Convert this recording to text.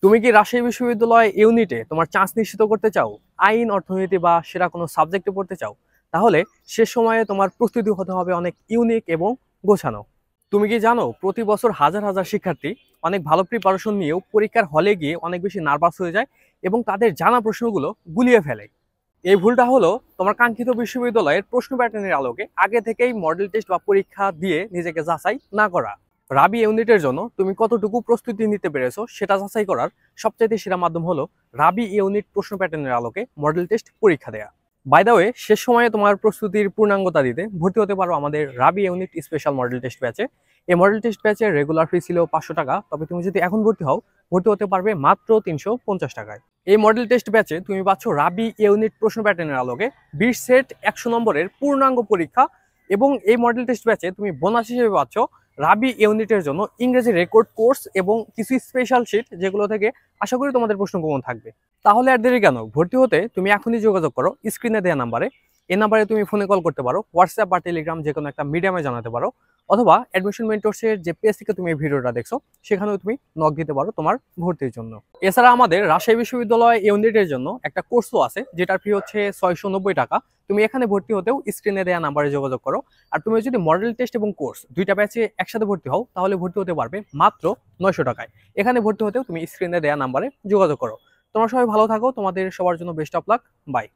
তুমি কি রাজশাহী বিশ্ববিদ্যালয় ইউনিটে তোমার চান্স নিশ্চিত করতে চাও, আইন, অর্থনীতি বা সেরা কোনো সাবজেক্টে পড়তে চাও? তাহলে শেষ সময়ে তোমার প্রস্তুতি হতে হবে অনেক ইউনিক এবং গোছানো। তুমি কি জানো প্রতি বছর হাজার হাজার শিক্ষার্থী অনেক ভালো প্রিপারেশন নিয়েও পরীক্ষার হলে গিয়ে অনেক বেশি নার্ভাস হয়ে যায় এবং তাদের জানা প্রশ্নগুলো গুলিয়ে ফেলে? এই ভুলটা হলো তোমার কাঙ্ক্ষিত বিশ্ববিদ্যালয়ের প্রশ্ন প্যাটার্নের আলোকে আগে থেকেই মডেল টেস্ট বা পরীক্ষা দিয়ে নিজেকে যাচাই না করা। রাবি ইউনিটের জন্য তুমি কতটুকু প্রস্তুতি নিতে পেরেছো সেটা যাচাই করার সবচেয়ে সেরা মাধ্যম হলো রাবি ইউনিট প্রশ্ন প্যাটার্নের আলোকে মডেল টেস্ট পরীক্ষা দেয়া। বাই দ্য ওয়ে, শেষ সময়ে তোমার প্রস্তুতির পূর্ণাঙ্গতা দিতে ভর্তি হতে পারো আমাদের রাবি ইউনিট স্পেশাল মডেল টেস্ট ব্যাচে। এই মডেল টেস্ট ব্যাচের রেগুলার ফি ছিল 500 টাকা, তবে তুমি যদি এখন ভর্তি হও ভর্তি হতে পারবে মাত্র 350 টাকায়। এই মডেল টেস্ট ব্যাচে তুমি পাচ্ছ রাবি ইউনিট প্রশ্ন প্যাটার্নের আলোকে 20 সেট 100 নম্বরের পূর্ণাঙ্গ পরীক্ষা, এবং এই মডেল টেস্ট ব্যাচে তুমি বোনাস হিসেবে পাচ্ছ রাবি ইউনিটের জন্য ইংরেজি রেকর্ড কোর্স এবং কিছু স্পেশাল শিট, যেগুলো থেকে আশা করি তোমাদের প্রশ্ন কমন থাকবে। তাহলে আর দেরি কেন, ভর্তি হতে তুমি এখনই যোগাযোগ করো স্ক্রিনে দেওয়া নাম্বারে। এই নাম্বারে তুমি ফোনে কল করতে পারো, হোয়াটসঅ্যাপ বা টেলিগ্রাম যে কোনো একটা মিডিয়ামে জানাতে পারো, অথবা অ্যাডমিশন মেন্টরসের যে পেজ থেকে তুমি এই ভিডিওটা দেখছো সেখানেও তুমি নক দিতে পারো তোমার ভর্তির জন্য। এছাড়া আমাদের রাজশাহী বিশ্ববিদ্যালয় ইউনিটের জন্য একটা কোর্সও আছে যেটার ফি হচ্ছে 690 টাকা। তুমি এখানে ভর্তি হতেও স্ক্রিনে দেওয়া নাম্বারে যোগাযোগ করো। আর তুমি যদি মডেল টেস্ট এবং কোর্স দুইটা ব্যাচে একসাথে ভর্তি হও তাহলে ভর্তি হতে পারবে মাত্র 900 টাকায়। এখানে ভর্তি হতেও তুমি স্ক্রিনে দেওয়া নাম্বারে যোগাযোগ করো। তোমরা সবাই ভালো থাকো, তোমাদের সবার জন্য বেস্ট অফ লাক। বাই।